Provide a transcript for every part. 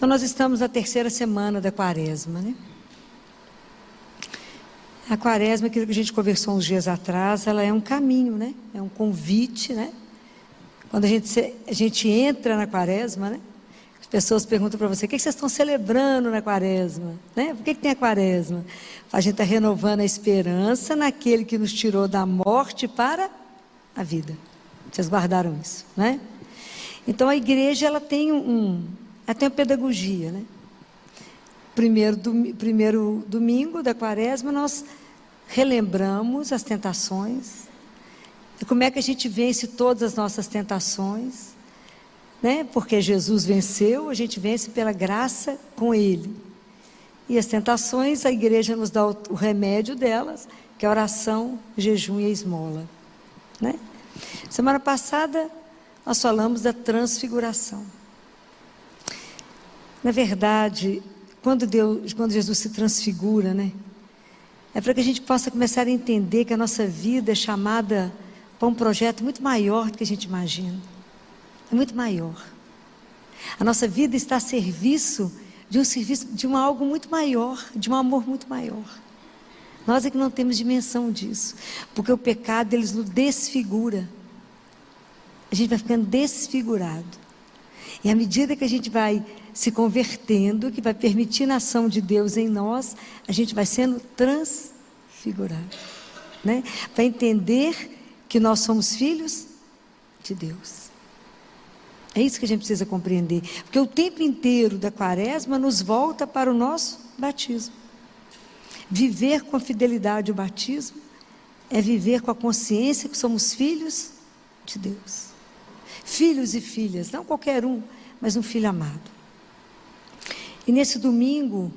Então nós estamos na terceira semana da Quaresma, né? A Quaresma, aquilo que a gente conversou uns dias atrás, ela é um caminho, né? É um convite, né? Quando a gente entra na Quaresma, né? As pessoas perguntam para você: o que vocês estão celebrando na Quaresma? Né? Por que tem a Quaresma? A gente está renovando a esperança naquele que nos tirou da morte para a vida. Vocês guardaram isso, né? Então a igreja, ela tem ela tem uma pedagogia, né? Primeiro domingo da Quaresma, nós relembramos as tentações, e como é que a gente vence todas as nossas tentações, né? Porque Jesus venceu, a gente vence pela graça com Ele. E as tentações, a igreja nos dá o remédio delas, que é a oração, jejum e a esmola, né? Semana passada, nós falamos da transfiguração. Na verdade, quando Jesus se transfigura, né? É para que a gente possa começar a entender que a nossa vida é chamada para um projeto muito maior do que a gente imagina. É muito maior. A nossa vida está a serviço de algo muito maior, de um amor muito maior. Nós é que não temos dimensão disso, porque o pecado, ele nos desfigura. A gente vai ficando desfigurado. E à medida que a gente vai se convertendo, que vai permitindo a ação de Deus em nós, a gente vai sendo transfigurado, né? Para entender que nós somos filhos de Deus. É isso que a gente precisa compreender, porque o tempo inteiro da Quaresma nos volta para o nosso batismo. Viver com fidelidade o batismo é viver com a consciência que somos filhos de Deus. Filhos e filhas, não qualquer um, mas um filho amado. E nesse domingo,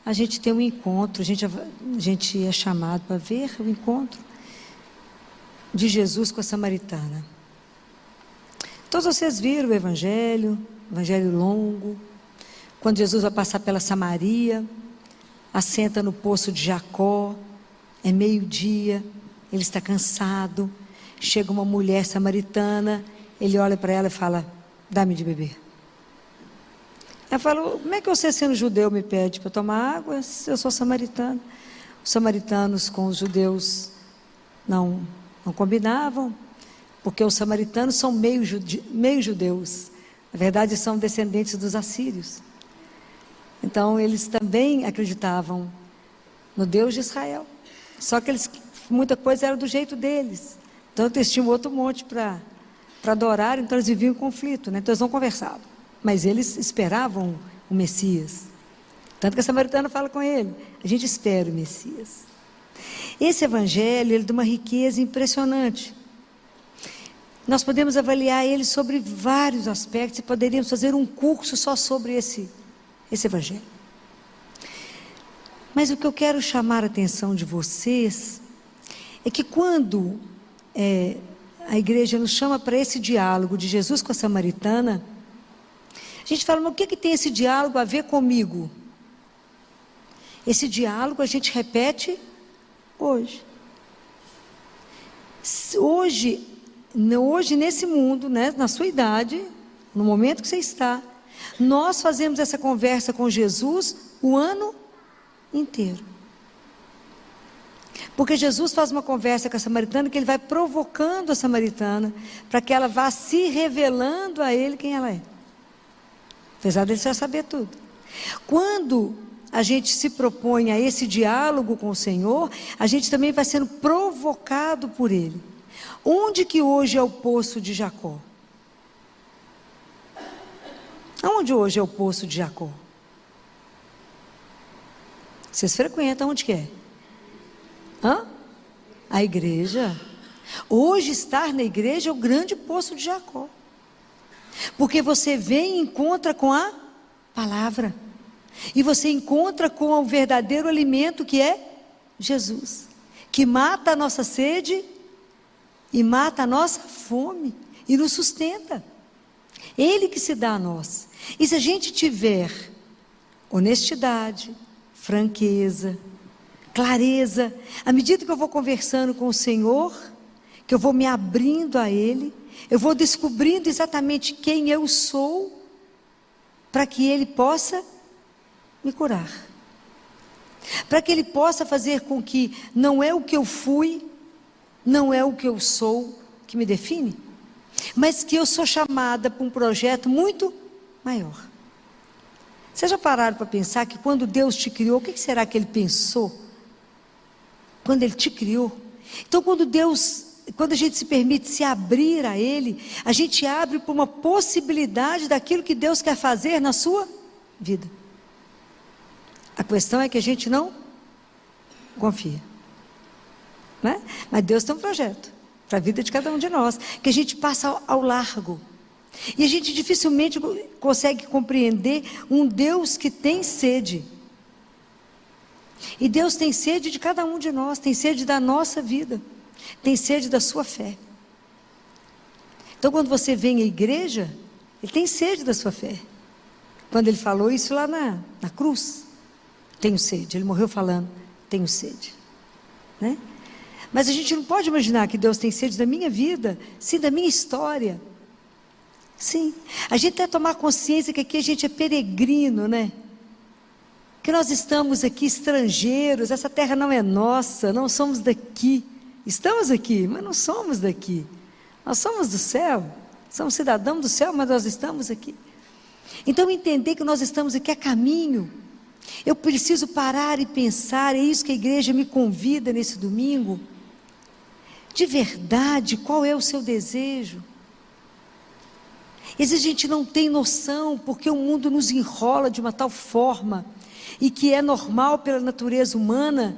a gente tem um encontro, a gente é chamado para ver o encontro de Jesus com a samaritana. Todos vocês viram o evangelho longo, quando Jesus vai passar pela Samaria, assenta no poço de Jacó, é meio-dia, ele está cansado, chega uma mulher samaritana, ele olha para ela e fala: dá-me de beber. Ela fala: como é que você, sendo judeu, me pede para tomar água? Eu sou samaritano. Os samaritanos com os judeus não combinavam, porque os samaritanos são meio judeus, na verdade são descendentes dos assírios. Então eles também acreditavam no Deus de Israel, só que muita coisa era do jeito deles, então eles tinham outro monte para adorar, então eles viviam em conflito, né? Então eles não conversavam, mas eles esperavam o Messias, tanto que a samaritana fala com ele: a gente espera o Messias. Esse evangelho, ele é de uma riqueza impressionante. Nós podemos avaliar ele sobre vários aspectos e poderíamos fazer um curso só sobre esse evangelho. Mas o que eu quero chamar a atenção de vocês é que quando a igreja nos chama para esse diálogo de Jesus com a samaritana, a gente fala: mas o que tem esse diálogo a ver comigo? Esse diálogo a gente repete hoje. Hoje nesse mundo, né, na sua idade, no momento que você está, nós fazemos essa conversa com Jesus o ano inteiro. Porque Jesus faz uma conversa com a samaritana, que ele vai provocando a samaritana para que ela vá se revelando a ele quem ela é, apesar dele já saber tudo. Quando a gente se propõe a esse diálogo com o Senhor, a gente também vai sendo provocado por ele. Onde que hoje é o poço de Jacó? Onde hoje é o poço de Jacó? Vocês frequentam, onde que é? A igreja. Hoje estar na igreja é o grande poço de Jacó, porque você vem e encontra com a palavra, e você encontra com o verdadeiro alimento, que é Jesus, que mata a nossa sede e mata a nossa fome e nos sustenta. Ele que se dá a nós. E se a gente tiver honestidade, franqueza, clareza, à medida que eu vou conversando com o Senhor, que eu vou me abrindo a Ele, eu vou descobrindo exatamente quem eu sou, para que Ele possa me curar. Para que Ele possa fazer com que não é o que eu fui, não é o que eu sou que me define, mas que eu sou chamada para um projeto muito maior. Vocês já pararam para pensar que quando Deus te criou, o que será que Ele pensou? Quando Ele te criou. Então quando a gente se permite se abrir a Ele, a gente abre para uma possibilidade daquilo que Deus quer fazer na sua vida. A questão é que a gente não confia, né? Mas Deus tem um projeto para a vida de cada um de nós, que a gente passa ao largo. E a gente dificilmente consegue compreender um Deus que tem sede. E Deus tem sede de cada um de nós, tem sede da nossa vida, tem sede da sua fé. Então quando você vem à igreja, Ele tem sede da sua fé. Quando Ele falou isso lá na cruz, tenho sede, Ele morreu falando, tenho sede, né? Mas a gente não pode imaginar que Deus tem sede da minha vida, sim, da minha história. Sim, a gente tem que tomar consciência que aqui a gente é peregrino, né? Que nós estamos aqui estrangeiros, essa terra não é nossa, não somos daqui. Estamos aqui, mas não somos daqui. Nós somos do céu, somos cidadãos do céu, mas nós estamos aqui. Então entender que nós estamos aqui a caminho. Eu preciso parar e pensar, é isso que a igreja me convida nesse domingo. De verdade, qual é o seu desejo? Às vezes a gente não tem noção, porque o mundo nos enrola de uma tal forma, e que é normal pela natureza humana,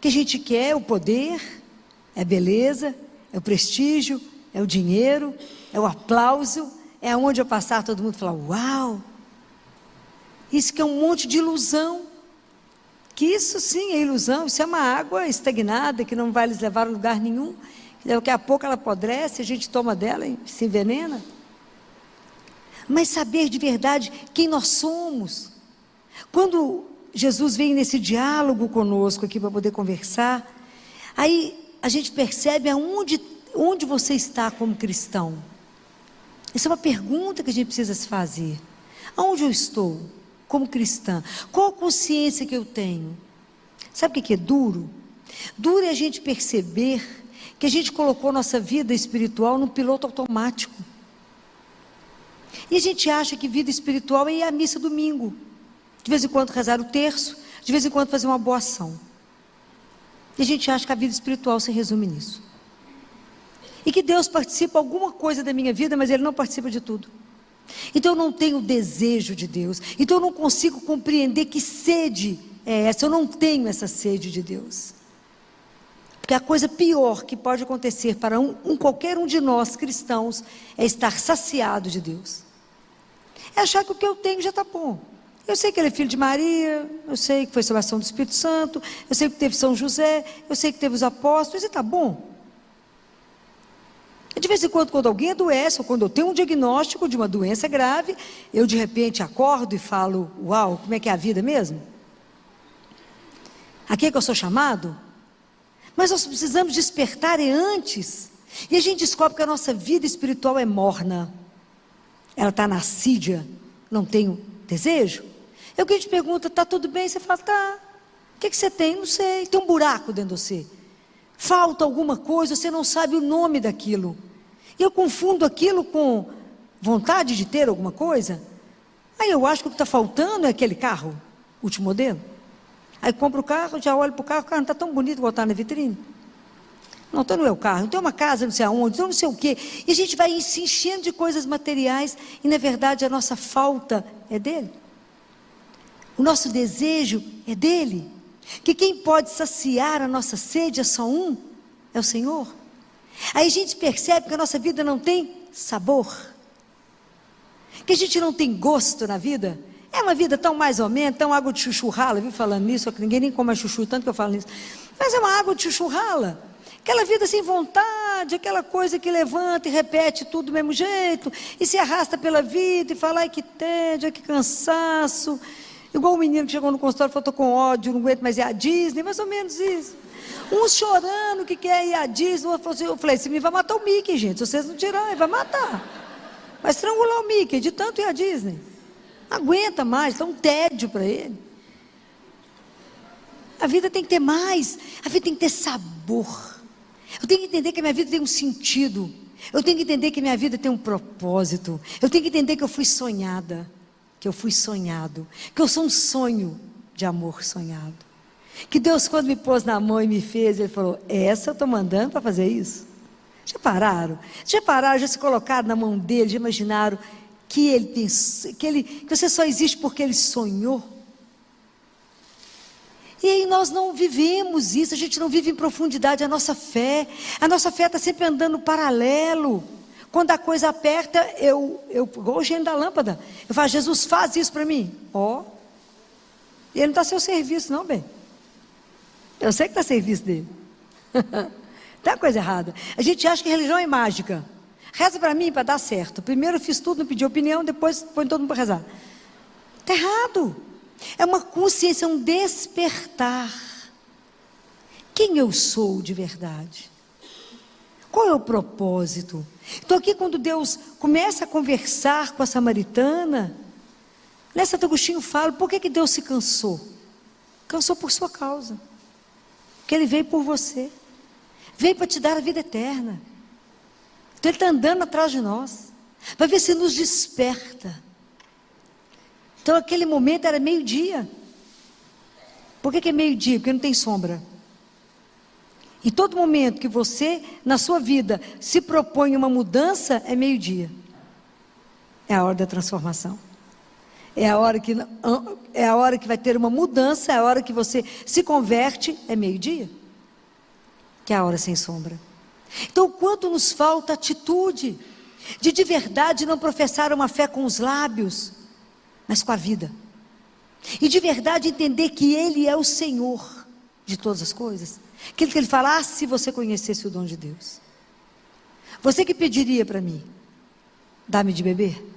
que a gente quer o poder, é a beleza, é o prestígio, é o dinheiro, é o aplauso, é aonde eu passar todo mundo fala, uau! Isso que é um monte de ilusão, que isso sim é ilusão, isso é uma água estagnada, que não vai nos levar a lugar nenhum, que daqui a pouco ela apodrece, a gente toma dela e se envenena. Mas saber de verdade quem nós somos. Quando Jesus vem nesse diálogo conosco aqui para poder conversar, aí a gente percebe onde você está como cristão. Essa é uma pergunta que a gente precisa se fazer. Aonde eu estou como cristã? Qual a consciência que eu tenho? Sabe o que é duro? Duro é a gente perceber que a gente colocou nossa vida espiritual num piloto automático. E a gente acha que vida espiritual é ir à missa domingo, de vez em quando rezar o terço, de vez em quando fazer uma boa ação. E a gente acha que a vida espiritual se resume nisso. E que Deus participa alguma coisa da minha vida, mas Ele não participa de tudo. Então eu não tenho desejo de Deus, então eu não consigo compreender que sede é essa, eu não tenho essa sede de Deus. Porque a coisa pior que pode acontecer para qualquer um de nós cristãos é estar saciado de Deus. É achar que o que eu tenho já está bom. Eu sei que Ele é filho de Maria, eu sei que foi salvação do Espírito Santo, eu sei que teve São José, eu sei que teve os apóstolos, e está bom. De vez em quando alguém adoece, ou quando eu tenho um diagnóstico de uma doença grave, eu de repente acordo e falo, uau, como é que é a vida mesmo? Aqui é que eu sou chamado? Mas nós precisamos despertar antes. E a gente descobre que a nossa vida espiritual é morna. Ela está na assídia, não tenho desejo. É o que a gente pergunta, está tudo bem? Você fala, tá. O que você tem? Não sei. Tem um buraco dentro de você. Falta alguma coisa, você não sabe o nome daquilo. E eu confundo aquilo com vontade de ter alguma coisa. Aí eu acho que o que está faltando é aquele carro, último modelo. Aí compro o carro, já olho para o carro não está tão bonito botar na vitrine. Não, então não é o carro, então é uma casa, não sei aonde, então não sei o quê. E a gente vai se enchendo de coisas materiais, e na verdade a nossa falta é dele. O nosso desejo é dele. Que quem pode saciar a nossa sede é só um, é o Senhor. Aí a gente percebe que a nossa vida não tem sabor, que a gente não tem gosto na vida. É uma vida tão mais ou menos, tão água de chuchu rala, viu falando nisso, só que ninguém nem come mais chuchu, tanto que eu falo nisso. Mas é uma água de chuchu rala, aquela vida sem vontade, aquela coisa que levanta e repete tudo do mesmo jeito, e se arrasta pela vida, e fala, ai que tédio, ai que cansaço. Igual o menino que chegou no consultório e falou, estou com ódio, não aguento mais ir à Disney, mais ou menos isso. Uns chorando que quer ir à Disney, outro falou assim, eu falei, você me vai matar o Mickey, gente, se vocês não tirarem, vai matar. Vai estrangular o Mickey, de tanto ir à Disney. Não aguenta mais, está um tédio para ele. A vida tem que ter mais, a vida tem que ter sabor. Eu tenho que entender que a minha vida tem um sentido. Eu tenho que entender que a minha vida tem um propósito. Eu tenho que entender que eu fui sonhada, que eu fui sonhado, que eu sou um sonho de amor sonhado. Que Deus, quando me pôs na mão e me fez, Ele falou: essa eu estou mandando para fazer isso. Já pararam? Já pararam, já se colocaram na mão dele, já imaginaram que ele pensou, que você só existe porque ele sonhou? E aí nós não vivemos isso, a gente não vive em profundidade a nossa fé está sempre andando paralelo. Quando a coisa aperta, igual o gênio da lâmpada, eu falo: Jesus, faz isso para mim. E ele não está a seu serviço não, bem. Eu sei que está a serviço dele. Tem uma coisa errada. A gente acha que religião é mágica. Reza para mim para dar certo. Primeiro eu fiz tudo, não pedi opinião, depois põe todo mundo para rezar. Está errado. É uma consciência, um despertar. Quem eu sou de verdade? Qual é o propósito? Então aqui, quando Deus começa a conversar com a samaritana, Santo Agostinho fala: por que Deus se cansou? Cansou por sua causa. Porque Ele veio por você. Veio para te dar a vida eterna. Então Ele está andando atrás de nós, para ver se nos desperta. Então aquele momento era meio-dia. Por que é meio-dia? Porque não tem sombra. E todo momento que você, na sua vida, se propõe uma mudança, é meio-dia. É a hora da transformação. É a hora que vai ter uma mudança, é a hora que você se converte, é meio-dia. Que é a hora sem sombra. Então, o quanto nos falta atitude, de verdade não professar uma fé com os lábios, mas com a vida. E de verdade entender que Ele é o Senhor de todas as coisas. Aquilo que Ele fala: se você conhecesse o dom de Deus. Você que pediria para mim: dá-me de beber?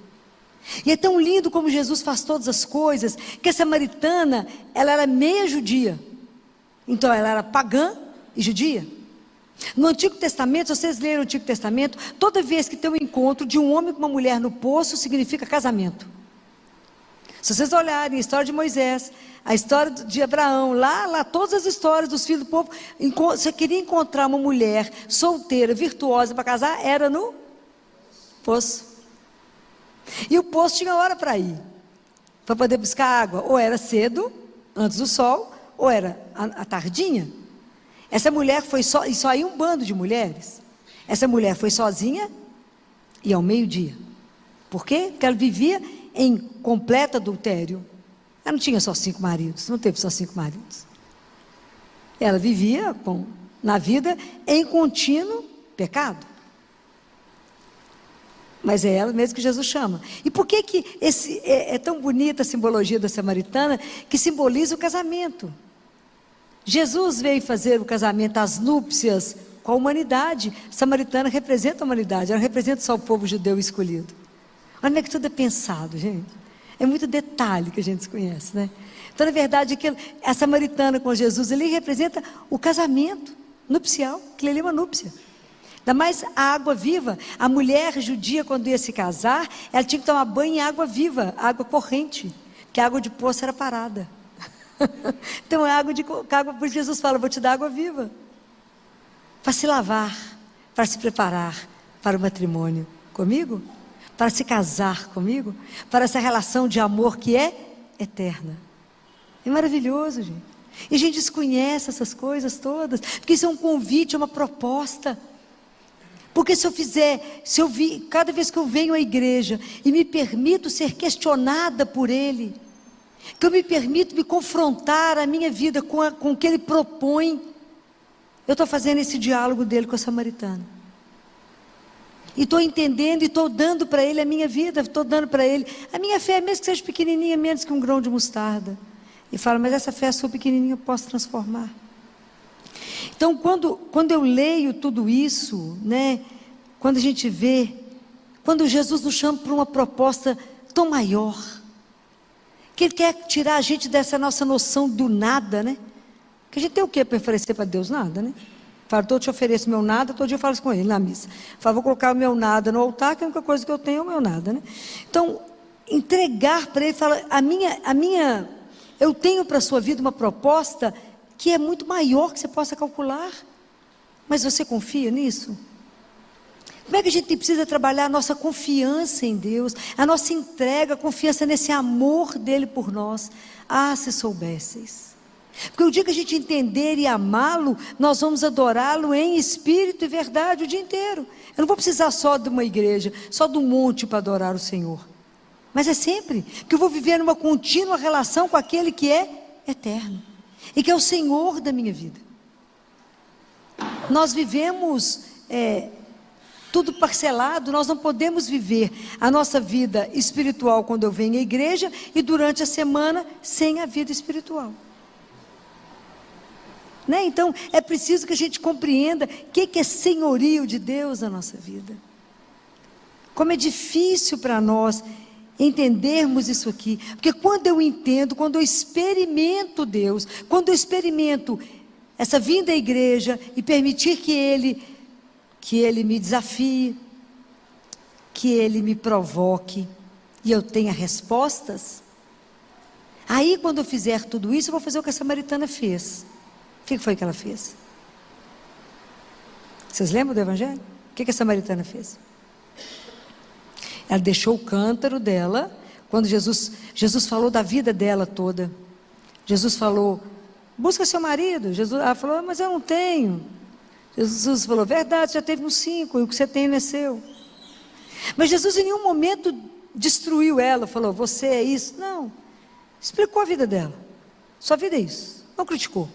E é tão lindo como Jesus faz todas as coisas, que a samaritana, ela era meia judia. Então ela era pagã e judia. No Antigo Testamento, se vocês lerem o Antigo Testamento, toda vez que tem um encontro de um homem com uma mulher no poço, significa casamento. Se vocês olharem a história de Moisés, a história de Abraão, lá todas as histórias dos filhos do povo, você queria encontrar uma mulher solteira, virtuosa para casar, era no poço. E o poço tinha hora para ir, para poder buscar água. Ou era cedo, antes do sol, ou era a tardinha. Essa mulher foi só, e só ia um bando de mulheres. Essa mulher foi sozinha e ao meio-dia. Por quê? Porque ela vivia em completo adultério. Ela não tinha só 5 maridos, não teve só 5 maridos. Ela vivia na vida em contínuo pecado. Mas é ela mesmo que Jesus chama. E por que é tão bonita a simbologia da samaritana, que simboliza o casamento? Jesus veio fazer o casamento, as núpcias, com a humanidade. A samaritana representa a humanidade, ela representa só o povo judeu escolhido. Olha como é que tudo é pensado, gente. É muito detalhe que a gente desconhece, né? Então, na verdade, a samaritana com Jesus, ele representa o casamento nupcial, que ele é uma núpcia. Ainda mais a água viva. A mulher judia, quando ia se casar, ela tinha que tomar banho em água viva, água corrente, porque a água de poço era parada. Então por Jesus fala: vou te dar água viva, para se lavar, para se preparar para o matrimônio comigo, para se casar comigo, para essa relação de amor que é eterna. É maravilhoso, gente. E a gente desconhece essas coisas todas, porque isso é um convite, é uma proposta. Porque cada vez que eu venho à igreja e me permito ser questionada por Ele, que eu me permito me confrontar a minha vida com o que Ele propõe, eu estou fazendo esse diálogo dele com a samaritana. E estou entendendo e estou dando para Ele a minha vida, estou dando para Ele a minha fé, mesmo que seja pequenininha, menos que um grão de mostarda. E fala: mas essa fé sua pequenininha eu posso transformar. Então, quando eu leio tudo isso, né, quando a gente vê, quando Jesus nos chama para uma proposta tão maior, que Ele quer tirar a gente dessa nossa noção do nada, né? Que a gente tem o que para oferecer para Deus? Nada, né? Fala: eu te ofereço meu nada, todo dia eu falo isso com Ele na missa. Fala: vou colocar o meu nada no altar, que a única coisa que eu tenho é o meu nada, né? Então, entregar para Ele, falar, eu tenho para a sua vida uma proposta que é muito maior que você possa calcular, mas você confia nisso? Como é que a gente precisa trabalhar a nossa confiança em Deus, a nossa entrega, a confiança nesse amor dEle por nós? Ah, se soubesseis. Porque o dia que a gente entender e amá-lo, nós vamos adorá-lo em espírito e verdade o dia inteiro. Eu não vou precisar só de uma igreja, só de um monte para adorar o Senhor. Mas é sempre que eu vou viver numa contínua relação com aquele que é eterno e que é o Senhor da minha vida. Nós vivemos tudo parcelado, nós não podemos viver a nossa vida espiritual quando eu venho à igreja e durante a semana sem a vida espiritual. Né? Então é preciso que a gente compreenda o que é senhorio de Deus na nossa vida. Como é difícil para nós entendermos isso aqui, porque quando eu entendo, quando eu experimento Deus, quando eu experimento essa vinda à igreja e permitir que Ele me desafie, que Ele me provoque e eu tenha respostas, aí quando eu fizer tudo isso, eu vou fazer o que a samaritana fez. O que foi que ela fez? Vocês lembram do Evangelho? O que a samaritana fez? Ela deixou o cântaro dela, quando Jesus falou da vida dela toda. Jesus falou, busca seu marido. Ela falou, mas eu não tenho. Jesus falou, verdade, já teve uns 5, e o que você tem não é seu. Mas Jesus em nenhum momento destruiu ela, falou, você é isso. Não, explicou a vida dela. Sua vida é isso, não criticou.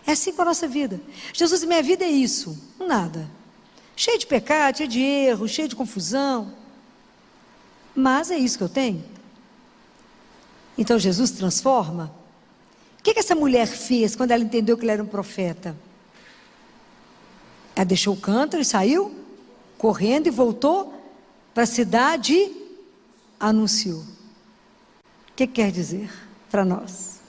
É assim com a nossa vida. Jesus, minha vida é isso, nada. Cheio de pecado, cheio de erro, cheio de confusão. Mas é isso que eu tenho. Então Jesus transforma. O que essa mulher fez quando ela entendeu que ele era um profeta? Ela deixou o cântaro e saiu correndo e voltou para a cidade e anunciou. O que quer dizer para nós?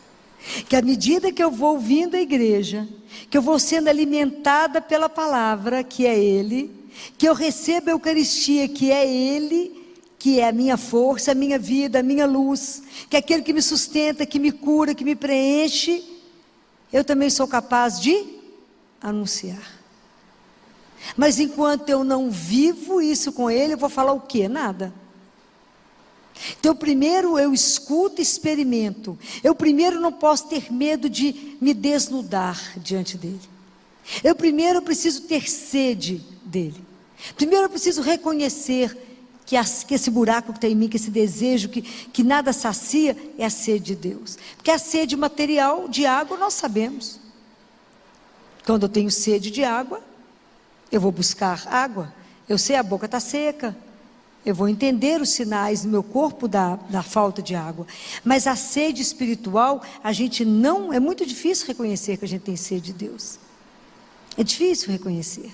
Que à medida que eu vou vindo à igreja, que eu vou sendo alimentada pela palavra, que é Ele, que eu recebo a Eucaristia, que é Ele, que é a minha força, a minha vida, a minha luz, que é aquele que me sustenta, que me cura, que me preenche, eu também sou capaz de anunciar. Mas enquanto eu não vivo isso com Ele, eu vou falar o quê? Nada. Então primeiro eu escuto e experimento. Eu primeiro não posso ter medo de me desnudar diante dEle. Eu primeiro preciso ter sede dEle. Primeiro eu preciso reconhecer que esse buraco que está em mim, que esse desejo que nada sacia, é a sede de Deus. Porque a sede material de água nós sabemos. Quando eu tenho sede de água, eu vou buscar água. Eu sei, a boca está seca. Eu vou entender os sinais no meu corpo da falta de água. Mas a sede espiritual, a gente não, é muito difícil reconhecer que a gente tem sede de Deus. É difícil reconhecer.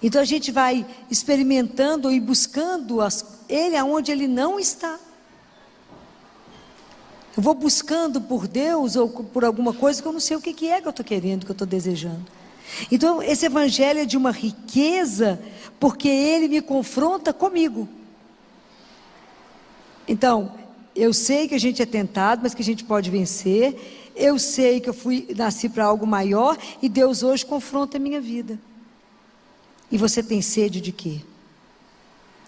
Então a gente vai experimentando e buscando Ele aonde Ele não está. Eu vou buscando por Deus ou por alguma coisa que eu não sei o que é que eu estou querendo, que eu estou desejando. Então esse evangelho é de uma riqueza, porque ele me confronta comigo. Então, eu sei que a gente é tentado, mas que a gente pode vencer. Eu sei que nasci para algo maior, e Deus hoje confronta a minha vida. E você tem sede de quê?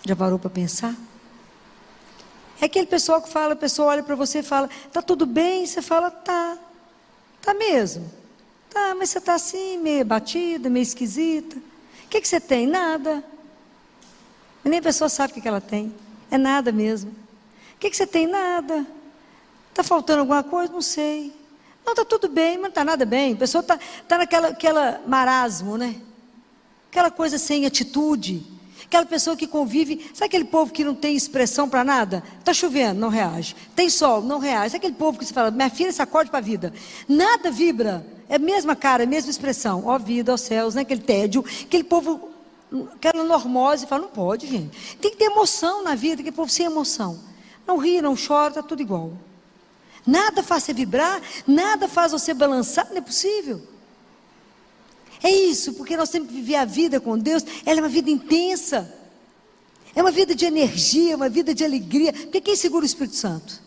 Já parou para pensar? É aquele pessoal que fala, a pessoa olha para você e fala, tá tudo bem? Você fala, tá mesmo. Tá, mas você está assim, meio batida, meio esquisita. O que você tem? Nada. E nem a pessoa sabe o que ela tem. É nada mesmo. O que você tem? Nada. Está faltando alguma coisa? Não sei. Não, está tudo bem, mas não está nada bem. A pessoa está naquela marasmo, né? Aquela coisa sem atitude. Aquela pessoa que convive. Sabe aquele povo que não tem expressão para nada? Está chovendo, não reage. Tem sol, não reage. Sabe aquele povo que você fala, minha filha, sacode para a vida. Nada vibra. É a mesma cara, a mesma expressão. Ó vida, ó céus, né? Aquele tédio. Aquele povo, aquela normose, fala, não pode, gente. Tem que ter emoção na vida, aquele povo sem emoção. Não ri, não chora, está tudo igual. Nada faz você vibrar, nada faz você balançar, não é possível. É isso, porque nós temos que viver a vida com Deus, ela é uma vida intensa. É uma vida de energia, uma vida de alegria. Porque quem segura o Espírito Santo?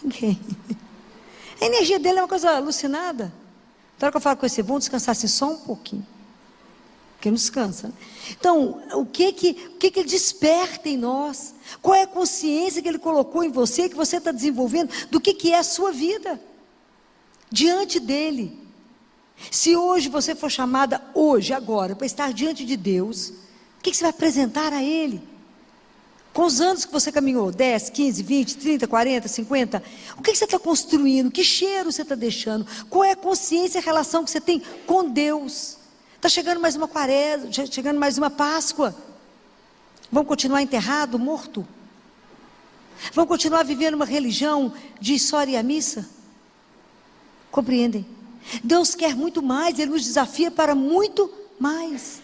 Ninguém. A energia dele é uma coisa alucinada. Então, hora que eu falo com esse, vão descansar assim só um pouquinho. Porque não descansa, né? Então, o que ele desperta em nós? Qual é a consciência que ele colocou em você, que você está desenvolvendo, do que é a sua vida? Diante dele. Se hoje você for chamada, hoje, agora, para estar diante de Deus, o que você vai apresentar a ele? Com os anos que você caminhou, 10, 15, 20, 30, 40, 50, o que você está construindo? Que cheiro você está deixando? Qual é a consciência e a relação que você tem com Deus? Está chegando mais uma quaresma, chegando mais uma Páscoa. Vão continuar enterrado, morto? Vão continuar vivendo uma religião de história e a missa? Compreendem? Deus quer muito mais, Ele nos desafia para muito mais.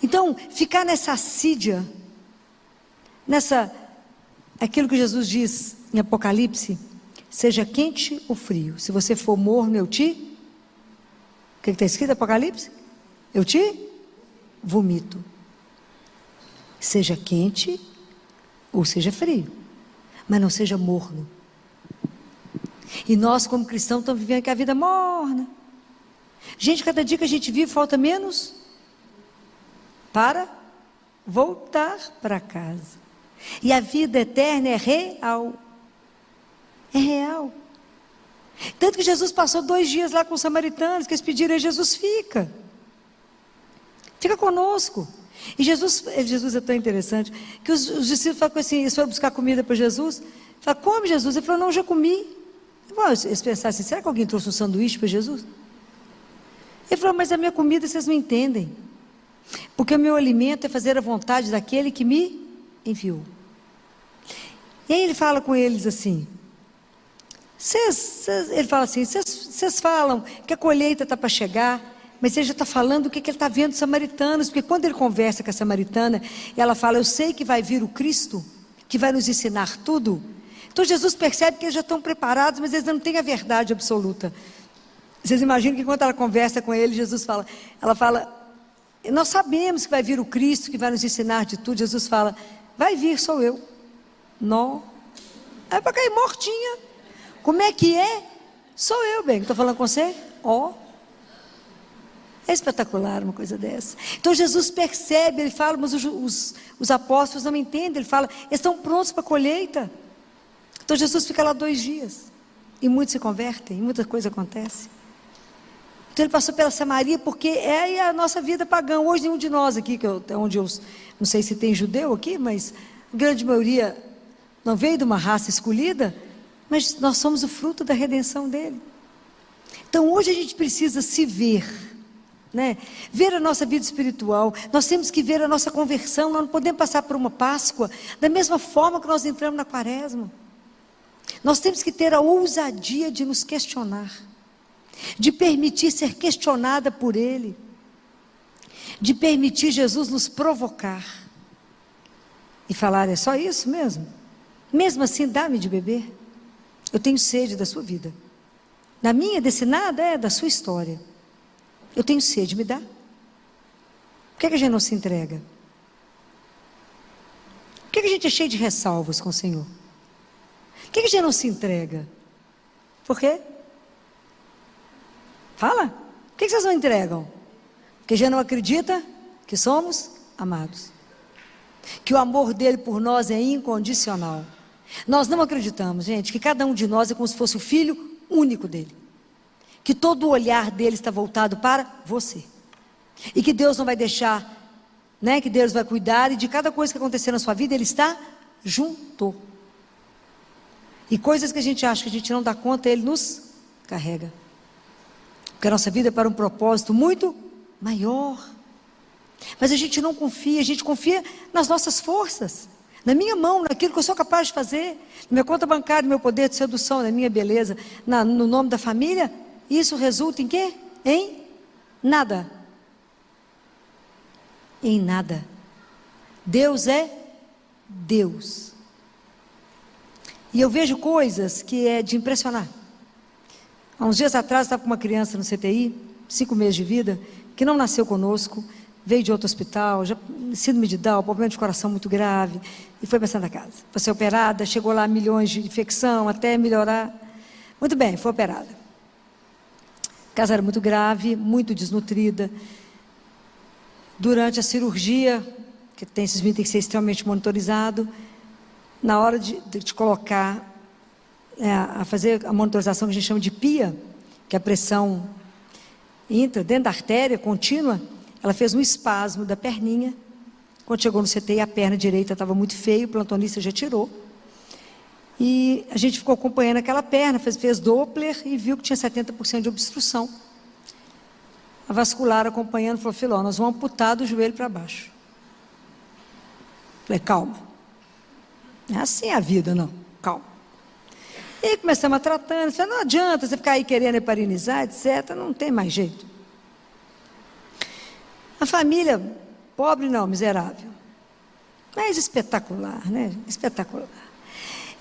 Então, ficar nessa assídia, aquilo que Jesus diz em Apocalipse, seja quente ou frio, se você for morno, eu te... O que está escrito em Apocalipse? Eu te vomito. Seja quente ou seja frio, mas não seja morno. E nós como cristãos estamos vivendo aqui a vida morna. Gente, cada dia que a gente vive falta menos para voltar para casa. E a vida eterna é real. É real. Tanto que Jesus passou 2 dias lá com os samaritanos, que eles pediram a Jesus, fica conosco. E Jesus é tão interessante, que os discípulos falaram assim, eles foram buscar comida para Jesus, falaram, come Jesus, ele falou, não, já comi. Eles pensaram assim, será que alguém trouxe um sanduíche para Jesus? Ele falou, mas a minha comida vocês não entendem, porque o meu alimento é fazer a vontade daquele que me enviou. E aí ele fala com eles assim, ele fala assim, vocês falam que a colheita está para chegar, mas ele já está falando o que ele está vendo dos samaritanos, porque quando ele conversa com a samaritana, ela fala, eu sei que vai vir o Cristo, que vai nos ensinar tudo. Então Jesus percebe que eles já estão preparados, mas eles não têm a verdade absoluta. Vocês imaginam que enquanto ela conversa com ele, ela fala, nós sabemos que vai vir o Cristo, que vai nos ensinar de tudo. Jesus fala, vai vir, sou eu. Não. É para cair mortinha. Como é que é? Sou eu, bem, estou falando com você? É espetacular uma coisa dessa. Então Jesus percebe, ele fala, mas os apóstolos não entendem, ele fala, eles estão prontos para a colheita. Então Jesus fica lá 2 dias, e muitos se convertem, e muita coisa acontece. Então ele passou pela Samaria, porque é a nossa vida pagã. Hoje nenhum de nós aqui, onde eu não sei se tem judeu aqui, mas a grande maioria não veio de uma raça escolhida, mas nós somos o fruto da redenção dele. Então hoje a gente precisa se ver, né? Ver a nossa vida espiritual. Nós temos que ver a nossa conversão. Nós não podemos passar por uma Páscoa da mesma forma que nós entramos na Quaresma. Nós temos que ter a ousadia de nos questionar, de permitir ser questionada por Ele, de permitir Jesus nos provocar e falar, é só isso mesmo? Mesmo assim, dá-me de beber. Eu tenho sede da sua vida. Na minha, desse nada, é da sua história. Eu tenho sede, me dá. Por que a gente não se entrega? Por que a gente é cheio de ressalvas com o Senhor? Por que a gente não se entrega? Por quê? Fala. Por que vocês não entregam? Porque já não acredita que somos amados. Que o amor dele por nós é incondicional. Nós não acreditamos, gente, que cada um de nós é como se fosse o filho único dele. Que todo o olhar dele está voltado para você. E que Deus não vai deixar, né? Que Deus vai cuidar e de cada coisa que acontecer na sua vida, Ele está junto. E coisas que a gente acha que a gente não dá conta, Ele nos carrega. Porque a nossa vida é para um propósito muito maior. Mas a gente não confia, a gente confia nas nossas forças. Na minha mão, naquilo que eu sou capaz de fazer. Na minha conta bancária, no meu poder de sedução, na minha beleza, no nome da família. Isso resulta em quê? Em nada. Em nada. Deus é Deus. E eu vejo coisas que é de impressionar. Há uns dias atrás, eu estava com uma criança no CTI, 5 meses de vida, que não nasceu conosco, veio de outro hospital, já síndrome de Down, problema de coração muito grave, e foi para a Santa Casa. Foi ser operada, chegou lá milhões de infecção, até melhorar. Muito bem, foi operada. A casa era muito grave, muito desnutrida. Durante a cirurgia, que tem que ser extremamente monitorizado, na hora de colocar, a fazer a monitorização que a gente chama de PIA, que é a pressão dentro da artéria contínua, ela fez um espasmo da perninha. Quando chegou no CTI, a perna direita estava muito feia, o plantonista já tirou. E a gente ficou acompanhando aquela perna, fez Doppler e viu que tinha 70% de obstrução. A vascular acompanhando, falou: Filó, nós vamos amputar do joelho para baixo. Falei: calma. Não é assim a vida, não. Calma. E aí começamos a tratando. Falei: não adianta você ficar aí querendo heparinizar, etc. Não tem mais jeito. A família, pobre não, miserável. Mas espetacular, né? Espetacular.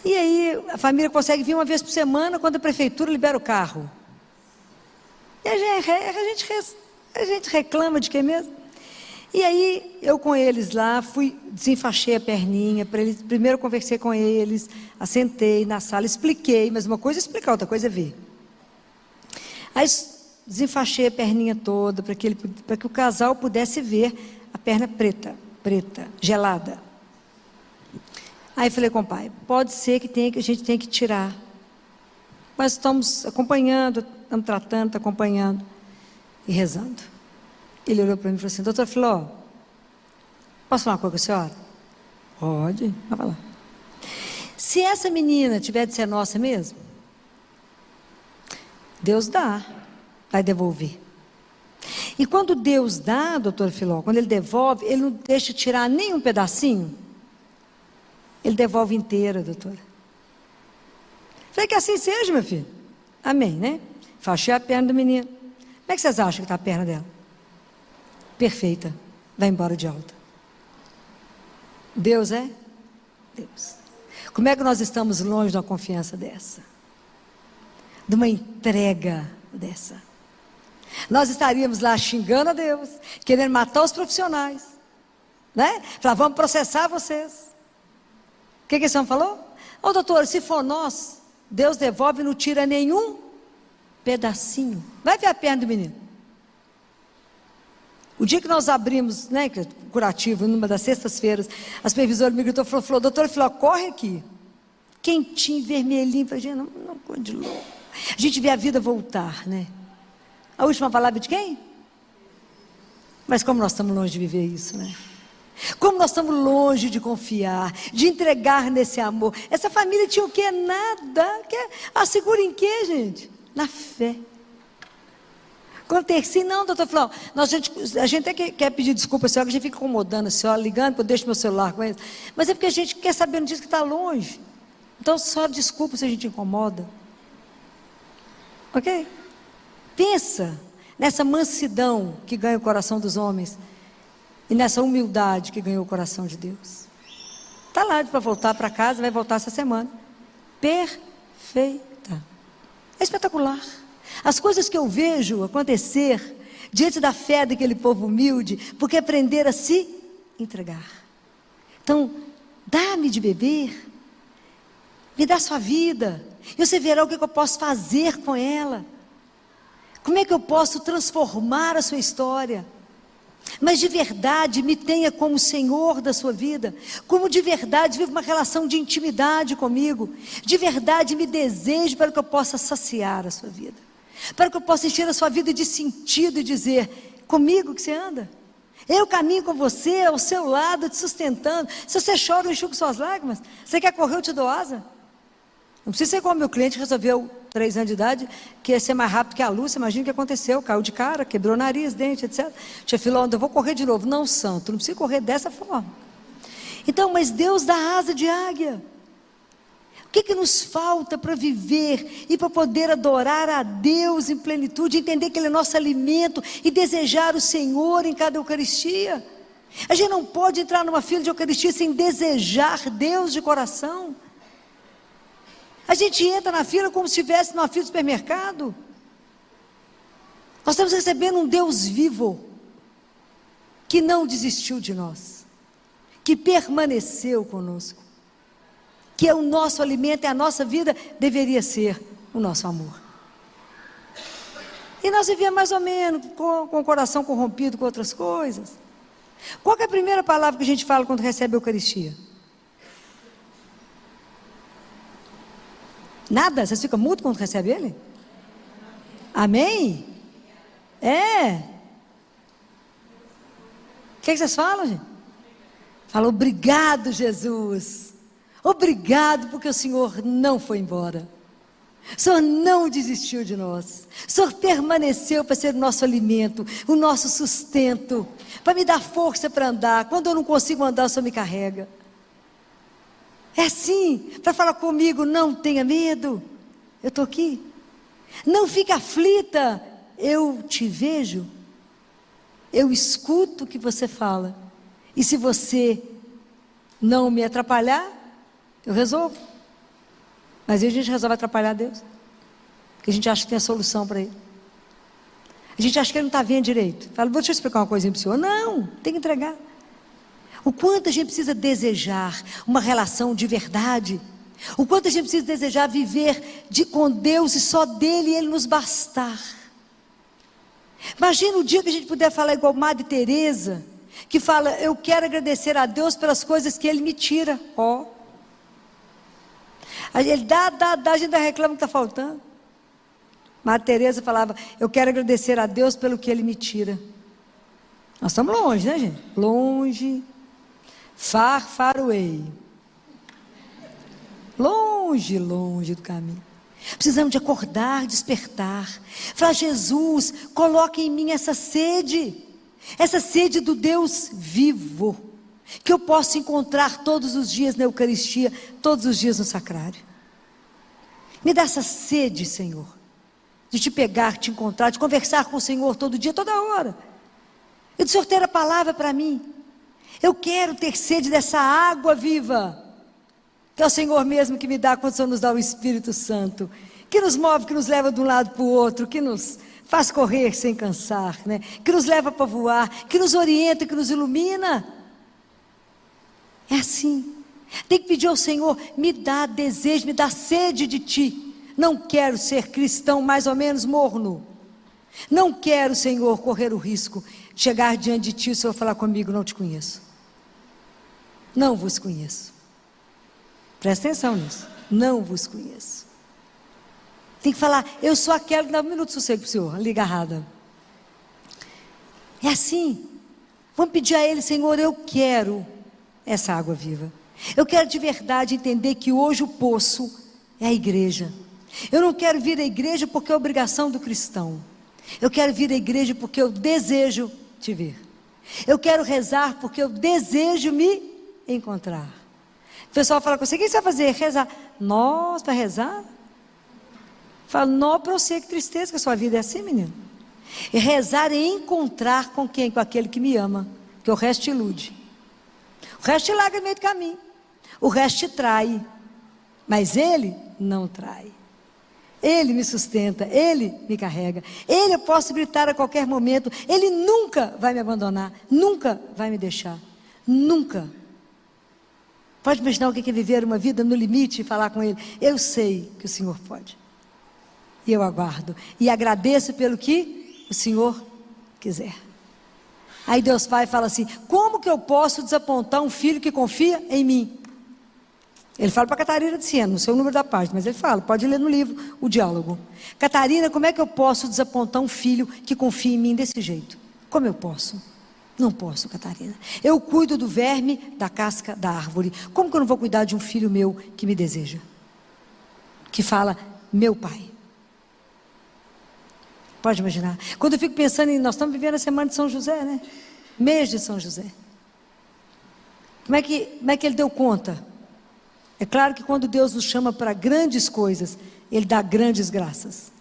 E aí a família consegue vir uma vez por semana quando a prefeitura libera o carro. E a gente reclama de quê mesmo? E aí eu com eles lá, desenfaixei a perninha para eles. Primeiro conversei com eles, assentei na sala, expliquei, mas uma coisa é explicar, outra coisa é ver. Aí desenfaixei a perninha toda para que o casal pudesse ver a perna preta, gelada. Aí falei com o pai: pode ser que a gente tenha que tirar, mas estamos acompanhando, estamos tratando, acompanhando e rezando. Ele olhou para mim e falou assim: doutor Filó, posso falar uma coisa com a senhora? Pode, vai falar. Se essa menina tiver de ser nossa mesmo, Deus dá, vai devolver. E quando Deus dá, doutor Filó, quando Ele devolve, Ele não deixa tirar nem um pedacinho. Ele devolve inteira, doutora. Falei: que assim seja, meu filho. Amém, né? Faixei a perna do menino. Como é que vocês acham que está a perna dela? Perfeita. Vai embora de alta. Deus é? Deus. Como é que nós estamos longe de uma confiança dessa? De uma entrega dessa? Nós estaríamos lá xingando a Deus, querendo matar os profissionais, né? Falar: vamos processar vocês. O que esse homem falou? Ô doutor, se for nós, Deus devolve e não tira nenhum pedacinho. Vai ver a perna do menino. O dia que nós abrimos, né, curativo, numa das sextas-feiras, a supervisora me gritou, falou: doutor Filó, corre aqui. Quentinho, vermelhinho. Falei: gente, não põe de louco. A gente vê a vida voltar, né? A última palavra de quem? Mas como nós estamos longe de viver isso, né? Como nós estamos longe de confiar, de entregar nesse amor. Essa família tinha o quê? Nada. Assegura em quê, gente? Na fé. Quando tem assim, não, doutor Filó, a gente até quer pedir desculpa, senhora, que a gente fica incomodando a senhora, ligando, eu deixo meu celular com eles. Mas é porque a gente quer saber no dia que está longe. Então, só desculpa se a gente incomoda. Ok? Pensa nessa mansidão que ganha o coração dos homens. E nessa humildade que ganhou o coração de Deus. Está lá para voltar para casa, vai voltar essa semana. Perfeita. É espetacular. As coisas que eu vejo acontecer diante da fé daquele povo humilde, porque aprender a se entregar. Então, dá-me de beber, me dá sua vida, e você verá o que eu posso fazer com ela. Como é que eu posso transformar a sua história? Mas de verdade me tenha como Senhor da sua vida, como de verdade viva uma relação de intimidade comigo, de verdade me deseje para que eu possa saciar a sua vida, para que eu possa encher a sua vida de sentido e dizer: comigo que você anda, eu caminho com você, ao seu lado, te sustentando. Se você chora, eu enxugo suas lágrimas. Você quer correr, eu te dou asa. Não precisa ser como meu cliente resolveu, 3 anos de idade, que ia ser mais rápido que a luz. Imagina o que aconteceu, caiu de cara, quebrou o nariz, dente, etc. Tia Filó, eu vou correr de novo. Não, santo, não precisa correr dessa forma. Então, mas Deus dá asa de águia. O que nos falta para viver e para poder adorar a Deus em plenitude, entender que Ele é nosso alimento e desejar o Senhor em cada Eucaristia? A gente não pode entrar numa fila de Eucaristia sem desejar Deus de coração. A gente entra na fila como se estivesse numa fila de supermercado. Nós estamos recebendo um Deus vivo, que não desistiu de nós, que permaneceu conosco, que é o nosso alimento, é a nossa vida, deveria ser o nosso amor. E nós vivíamos mais ou menos com o coração corrompido com outras coisas. Qual que é a primeira palavra que a gente fala quando recebe a Eucaristia? Nada? Vocês ficam mudo quando recebe ele? Amém? É. O que vocês falam, gente? Fala, obrigado, Jesus. Obrigado porque o Senhor não foi embora. O Senhor não desistiu de nós. O Senhor permaneceu para ser o nosso alimento, o nosso sustento, para me dar força para andar. Quando eu não consigo andar, o Senhor me carrega. É assim, para falar comigo, não tenha medo, eu estou aqui. Não fique aflita, eu te vejo, eu escuto o que você fala. E se você não me atrapalhar, eu resolvo. Mas aí a gente resolve atrapalhar Deus, porque a gente acha que tem a solução para ele. A gente acha que ele não está vendo direito. Fala, deixa eu explicar uma coisinha para o senhor. Não, tem que entregar. O quanto a gente precisa desejar uma relação de verdade. O quanto a gente precisa desejar viver com Deus e só dele e ele nos bastar. Imagina o dia que a gente puder falar igual Madre Teresa, que fala, eu quero agradecer a Deus pelas coisas que ele me tira. Ó. Ele dá, a gente ainda reclama que está faltando. Madre Teresa falava, eu quero agradecer a Deus pelo que ele me tira. Nós estamos longe, né, gente? Longe. Far away. Longe, longe do caminho. Precisamos de acordar, despertar. Falar, Jesus, coloque em mim essa sede do Deus vivo, que eu posso encontrar todos os dias na Eucaristia, todos os dias no Sacrário. Me dá essa sede, Senhor, de te pegar, te encontrar, de conversar com o Senhor todo dia, toda hora. E do Senhor ter a palavra para mim. Eu quero ter sede dessa água viva, que é o Senhor mesmo que me dá quando o Senhor nos dá o Espírito Santo, que nos move, que nos leva de um lado para o outro, que nos faz correr sem cansar, né? Que nos leva para voar, que nos orienta, que nos ilumina. É assim. Tem que pedir ao Senhor, me dá desejo, me dá sede de Ti. Não quero ser cristão mais ou menos morno. Não quero, Senhor, correr o risco de chegar diante de Ti e o Senhor falar comigo, não te conheço. Não vos conheço. Presta atenção nisso. Não vos conheço. Tem que falar, eu sou aquela que dá um minuto de sossego para o Senhor, ali agarrada. É assim. Vamos pedir a Ele, Senhor, eu quero essa água viva. Eu quero de verdade entender que hoje o poço é a igreja. Eu não quero vir à igreja porque é obrigação do cristão. Eu quero vir à igreja porque eu desejo te ver. Eu quero rezar porque eu desejo me encontrar. O pessoal fala com você, o que você vai fazer? Rezar. Nossa, vai rezar? Fala, não, para você, que tristeza que a sua vida é assim, menino. E rezar é encontrar com quem? Com aquele que me ama, que o resto te ilude. O resto te larga no meio do caminho. O resto te trai. Mas Ele não trai. Ele me sustenta, Ele me carrega. Ele eu posso gritar a qualquer momento. Ele nunca vai me abandonar, nunca vai me deixar. Nunca. Pode imaginar o que é viver uma vida no limite e falar com Ele. Eu sei que o Senhor pode. E eu aguardo. E agradeço pelo que o Senhor quiser. Aí Deus Pai fala assim, como que eu posso desapontar um filho que confia em mim? Ele fala para Catarina de Siena, não sei o número da página, mas ele fala, pode ler no livro, o diálogo. Catarina, como é que eu posso desapontar um filho que confia em mim desse jeito? Como eu posso? Não posso, Catarina. Eu cuido do verme da casca da árvore. Como que eu não vou cuidar de um filho meu que me deseja? Que fala, meu pai. Pode imaginar. Quando eu fico pensando em, nós estamos vivendo a semana de São José, né? Mês de São José. Como é que ele deu conta? É claro que quando Deus nos chama para grandes coisas, Ele dá grandes graças.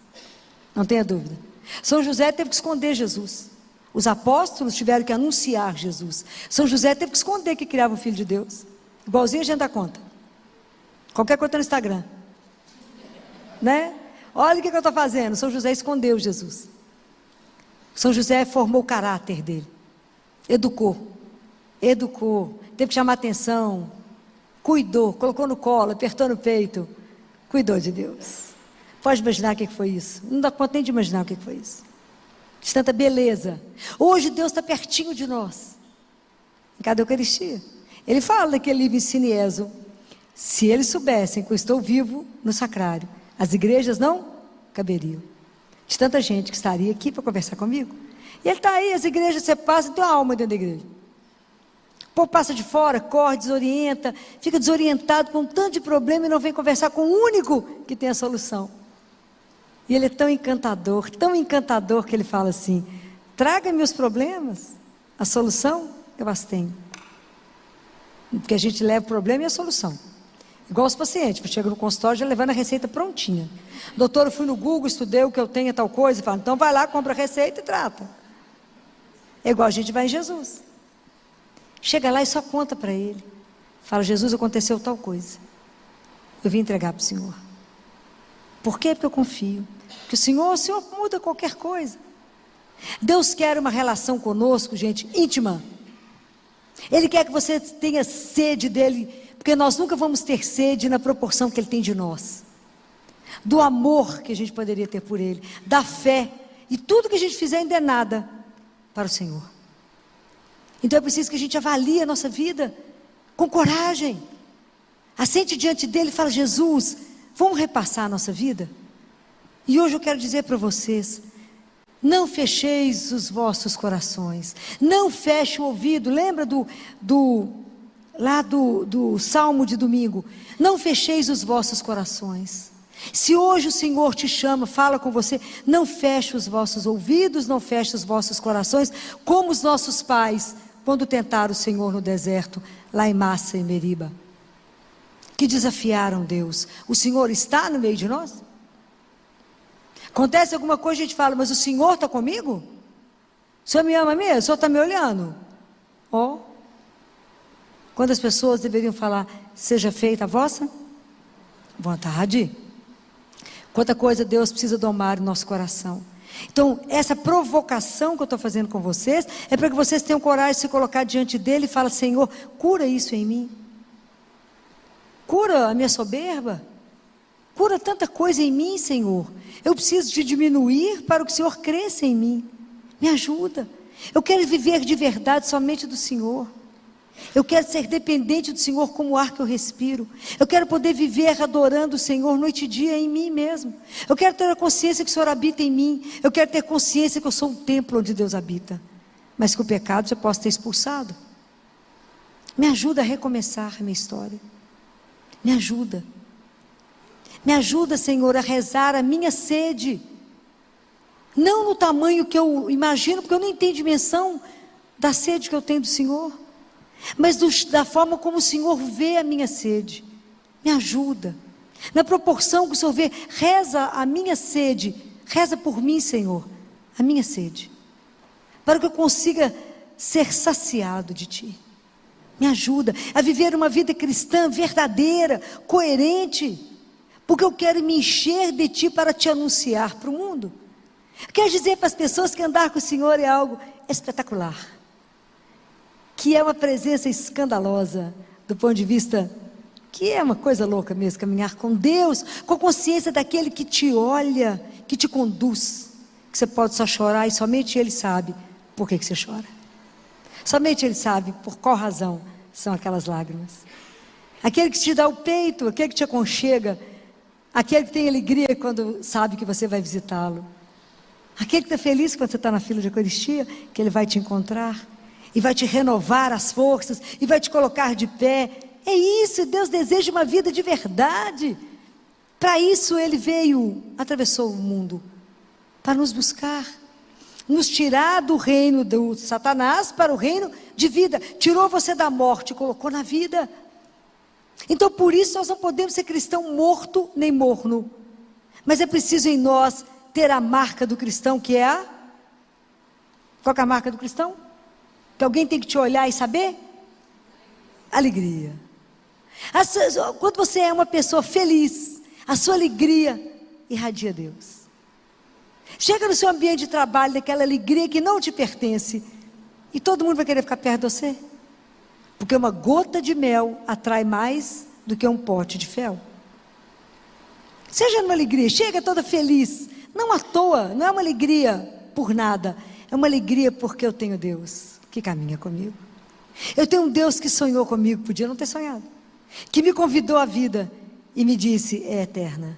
Não tenha dúvida. São José teve que esconder Jesus. Os apóstolos tiveram que anunciar Jesus. São José teve que esconder que criava o Filho de Deus. Igualzinho a gente dá conta. Qualquer coisa no Instagram. Né? Olha o que eu estou fazendo. São José escondeu Jesus. São José formou o caráter dele. educou, teve que chamar atenção, cuidou, colocou no colo, apertou no peito, cuidou de Deus. Pode imaginar o que foi isso? Não dá conta nem de imaginar o que foi isso. De tanta beleza. Hoje Deus está pertinho de nós, em cada Eucaristia. Ele fala naquele livro em Sinieso: se eles soubessem que eu estou vivo no sacrário, as igrejas não caberiam. De tanta gente que estaria aqui para conversar comigo. E ele está aí, as igrejas, você passa, tem uma alma dentro da igreja. O povo passa de fora, corre, desorienta, fica desorientado com um tanto de problema e não vem conversar com o único que tem a solução. E ele é tão encantador que ele fala assim: traga-me os problemas, a solução eu as tenho. Porque a gente leva o problema e a solução. Igual os pacientes, chega no consultório já levando a receita prontinha. Doutor, eu fui no Google, estudei o que eu tenho, tal coisa, e fala, então vai lá, compra a receita e trata. É igual a gente vai em Jesus. Chega lá e só conta para ele. Fala: Jesus, aconteceu tal coisa, eu vim entregar para o Senhor. Por quê? Porque eu confio. Porque o Senhor muda qualquer coisa. Deus quer uma relação conosco, gente, íntima. Ele quer que você tenha sede dele, porque nós nunca vamos ter sede na proporção que ele tem de nós. Do amor que a gente poderia ter por ele, da fé, e tudo que a gente fizer ainda é nada para o Senhor. Então é preciso que a gente avalie a nossa vida com coragem. Assente diante dele e fala: Jesus, vamos repassar a nossa vida? E hoje eu quero dizer para vocês: não fecheis os vossos corações, não feche o ouvido. Lembra do Salmo de domingo: não fecheis os vossos corações. Se hoje o Senhor te chama, fala com você, não feche os vossos ouvidos, não feche os vossos corações, como os nossos pais, quando tentaram o Senhor no deserto, lá em Massa e Meriba, que desafiaram Deus. O Senhor está no meio de nós? Acontece alguma coisa, a gente fala: mas o Senhor está comigo? O Senhor me ama mesmo? O Senhor está me olhando? Quando as pessoas deveriam falar: seja feita a vossa vontade. Quanta coisa Deus precisa domar no nosso coração. Então, essa provocação que eu estou fazendo com vocês, é para que vocês tenham coragem de se colocar diante dele e falar: Senhor, cura isso em mim. Cura a minha soberba. Cura tanta coisa em mim, Senhor. Eu preciso de diminuir para que o Senhor cresça em mim. Me ajuda. Eu quero viver de verdade somente do Senhor. Eu quero ser dependente do Senhor como o ar que eu respiro. Eu quero poder viver adorando o Senhor noite e dia em mim mesmo. Eu quero ter a consciência que o Senhor habita em mim. Eu quero ter consciência que eu sou um templo onde Deus habita. Mas que o pecado já possa ter expulsado. Me ajuda a recomeçar a minha história. Me ajuda. Me ajuda, Senhor, a rezar a minha sede. Não no tamanho que eu imagino, porque eu nem tenho dimensão da sede que eu tenho do Senhor. Mas da forma como o Senhor vê a minha sede. Me ajuda. Na proporção que o Senhor vê, reza a minha sede. Reza por mim, Senhor, a minha sede. Para que eu consiga ser saciado de Ti. Me ajuda a viver uma vida cristã verdadeira, coerente. Porque eu quero me encher de Ti para Te anunciar para o mundo. Quer dizer para as pessoas que andar com o Senhor é algo espetacular. Que é uma presença escandalosa, do ponto de vista, que é uma coisa louca mesmo, caminhar com Deus, com a consciência daquele que te olha, que te conduz, que você pode só chorar e somente Ele sabe por que você chora. Somente Ele sabe por qual razão são aquelas lágrimas. Aquele que te dá o peito, aquele que te aconchega, aquele que tem alegria quando sabe que você vai visitá-lo, aquele que está feliz quando você está na fila de Eucaristia, que Ele vai te encontrar, e vai te renovar as forças, e vai te colocar de pé. É isso, Deus deseja uma vida de verdade. Para isso Ele veio, atravessou o mundo, para nos buscar, nos tirar do reino do Satanás para o reino de vida. Tirou você da morte e colocou na vida. Então por isso nós não podemos ser cristão morto nem morno, mas é preciso em nós ter a marca do cristão, que é qual que é a marca do cristão? Que alguém tem que te olhar e saber? Alegria. Quando você é uma pessoa feliz, a sua alegria irradia Deus. Chega no seu ambiente de trabalho, daquela alegria que não te pertence, E todo mundo vai querer ficar perto de você. Porque uma gota de mel atrai mais do que um pote de fel. Seja numa alegria, chega toda feliz. Não à toa, não é uma alegria por nada. É uma alegria porque eu tenho Deus que caminha comigo. Eu tenho um Deus que sonhou comigo, podia não ter sonhado. Que me convidou à vida e me disse, é eterna.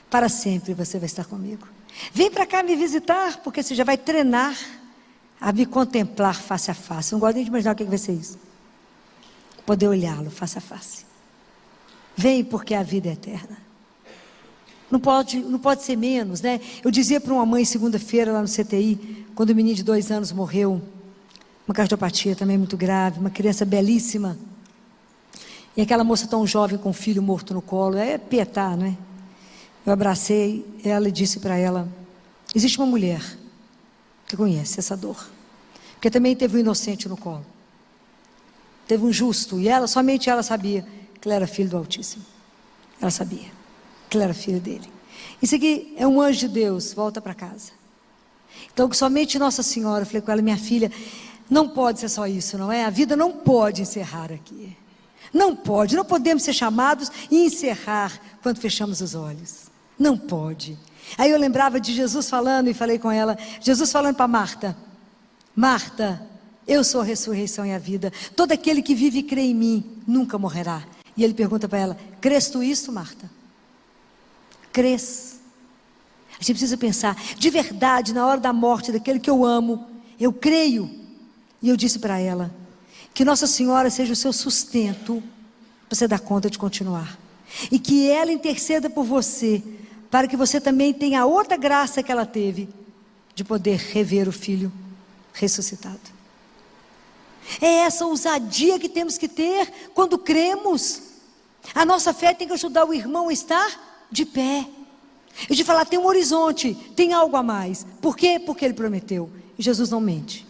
Para sempre você vai estar comigo. Vem para cá me visitar, porque você já vai treinar a me contemplar face a face. Não gosto nem de imaginar o que vai ser isso. Poder olhá-lo face a face. Vem porque a vida é eterna. Não pode ser menos, né? Eu dizia para uma mãe segunda-feira lá no CTI, quando o menino de 2 anos morreu, uma cardiopatia também muito grave, uma criança belíssima, e aquela moça tão jovem com um filho morto no colo, é pietar, não é? Eu abracei ela e disse para ela, existe uma mulher que conhece essa dor, porque também teve um inocente no colo, teve um justo, e somente ela sabia que ele era filho do Altíssimo. Ela sabia que ele era filho dele. Isso aqui é um anjo de Deus, volta para casa. Então, somente Nossa Senhora, eu falei com ela, minha filha, não pode ser só isso, não é? A vida não pode encerrar aqui. Não pode, não podemos ser chamados e encerrar quando fechamos os olhos. Não pode. Aí eu lembrava de Jesus falando e falei com ela, Jesus falando para Marta, Marta, eu sou a ressurreição e a vida. Todo aquele que vive e crê em mim, nunca morrerá. E ele pergunta para ela, crês tu isso, Marta? Crês? A gente precisa pensar, de verdade, na hora da morte daquele que eu amo, eu creio. E eu disse para ela, que Nossa Senhora seja o seu sustento, para você dar conta de continuar. E que ela interceda por você, para que você também tenha a outra graça que ela teve, de poder rever o filho ressuscitado. É essa ousadia que temos que ter quando cremos. A nossa fé tem que ajudar o irmão a estar de pé. E de falar, tem um horizonte, tem algo a mais. Por quê? Porque ele prometeu. E Jesus não mente.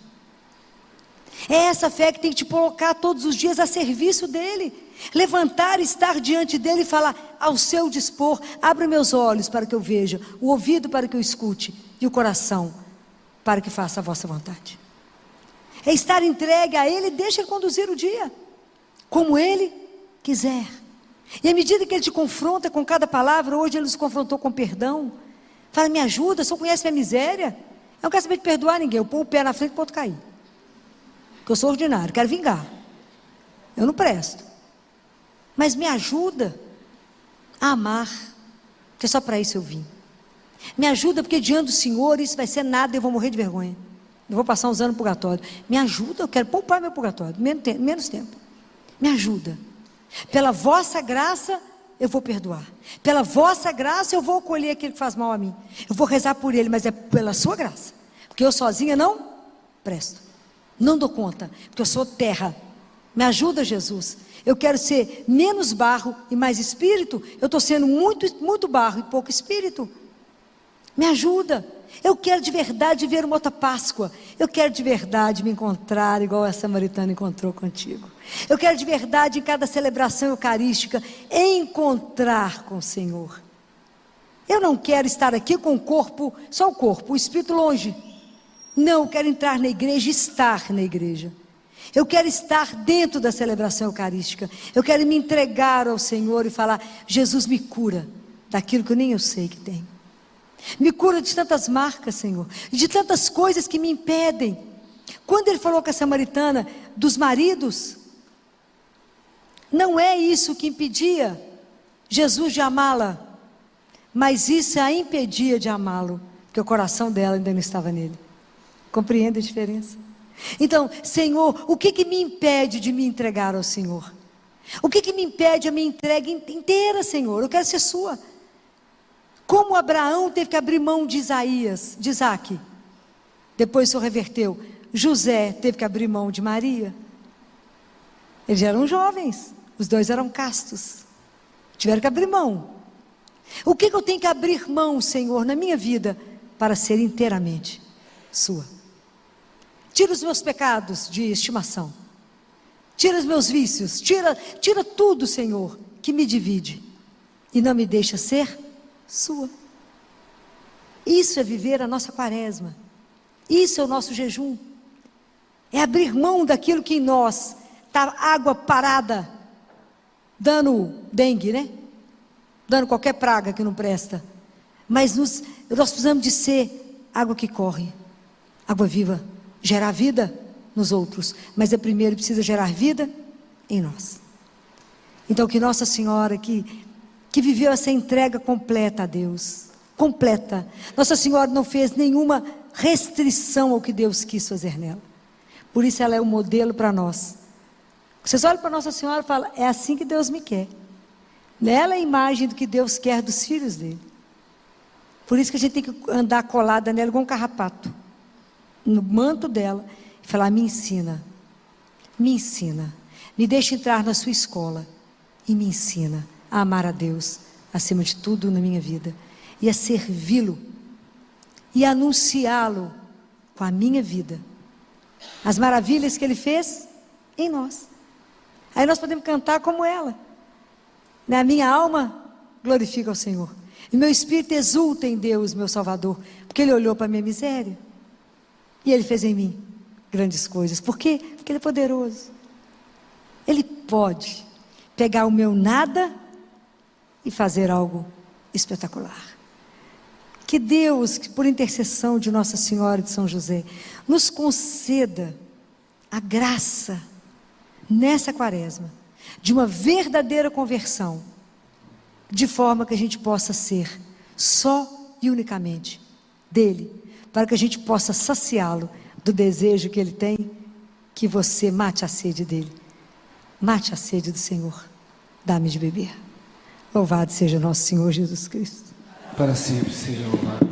É essa fé que tem que te colocar todos os dias a serviço dele. Levantar, estar diante dele e falar, ao seu dispor, abra meus olhos para que eu veja, o ouvido para que eu escute e o coração para que faça a vossa vontade. É estar entregue a ele, deixa ele conduzir o dia, como ele quiser. E à medida que ele te confronta com cada palavra, hoje ele nos confrontou com perdão. Fala, me ajuda, só conhece minha miséria. Eu não quero saber de perdoar ninguém, eu ponho o pé na frente e ponto cair. Porque eu sou ordinário, quero vingar. Eu não presto. Mas me ajuda a amar, porque só para isso eu vim. Me ajuda porque diante do Senhor isso vai ser nada, eu vou morrer de vergonha. Eu vou passar uns anos no purgatório. Me ajuda, eu quero poupar meu purgatório, menos tempo. Me ajuda. Pela vossa graça eu vou perdoar. Pela vossa graça eu vou acolher aquele que faz mal a mim. Eu vou rezar por ele, mas é pela sua graça. Porque eu sozinha não presto. Não dou conta, porque eu sou terra. Me ajuda, Jesus. Eu quero ser menos barro e mais espírito. Eu estou sendo muito barro e pouco espírito. Me ajuda. Eu quero de verdade ver uma outra Páscoa. Eu quero de verdade me encontrar igual a samaritana encontrou contigo. Eu quero de verdade em cada celebração eucarística encontrar com o Senhor. Eu não quero estar aqui com o corpo, só o corpo, o espírito longe. Não, eu quero entrar na igreja e estar na igreja. Eu quero estar dentro da celebração eucarística. Eu quero me entregar ao Senhor e falar, Jesus me cura daquilo que eu nem eu sei que tem. Me cura de tantas marcas, Senhor, de tantas coisas que me impedem. Quando ele falou com a samaritana dos maridos, não é isso que impedia Jesus de amá-la, mas isso a impedia de amá-lo, porque o coração dela ainda não estava nele. Compreende a diferença? Então, Senhor, o que me impede de me entregar ao Senhor? O que me impede a minha entrega inteira, Senhor? Eu quero ser sua. Como Abraão teve que abrir mão de Isaías, de Isaac, depois o Senhor reverteu. José teve que abrir mão de Maria. Eles eram jovens, os dois eram castos, tiveram que abrir mão. O que eu tenho que abrir mão, Senhor, na minha vida, para ser inteiramente sua? Tira os meus pecados de estimação, tira os meus vícios, tira tudo, Senhor, que me divide, e não me deixa ser sua. Isso é viver a nossa quaresma, isso é o nosso jejum, É abrir mão daquilo que em nós está água parada, dando dengue, né? Dando qualquer praga que não presta. Mas nós precisamos de ser água que corre, água viva, gerar vida nos outros. Mas primeiro precisa gerar vida em nós. Então que Nossa Senhora que viveu essa entrega completa a Deus, completa. Nossa Senhora não fez nenhuma restrição ao que Deus quis fazer nela. Por isso ela é um modelo para nós. Vocês olham para Nossa Senhora e falam, é assim que Deus me quer. Ela é a imagem do que Deus quer dos filhos dele. Por isso que a gente tem que andar colada nela igual um carrapato, no manto dela, e falar, me ensina, me deixa entrar na sua escola, e me ensina a amar a Deus, acima de tudo na minha vida, e a servi-lo, e a anunciá-lo com a minha vida, as maravilhas que Ele fez em nós. Aí nós podemos cantar como ela, né? A minha alma glorifica ao Senhor, e meu espírito exulta em Deus, meu Salvador, porque Ele olhou para a minha miséria, e Ele fez em mim grandes coisas. Por quê? Porque Ele é poderoso. Ele pode pegar o meu nada e fazer algo espetacular. Que Deus, que por intercessão de Nossa Senhora e de São José, nos conceda a graça, nessa quaresma, de uma verdadeira conversão, de forma que a gente possa ser só e unicamente dele, para que a gente possa saciá-lo do desejo que ele tem, que você mate a sede dele, mate a sede do Senhor, dá-me de beber. Louvado seja nosso Senhor Jesus Cristo. Para sempre seja louvado.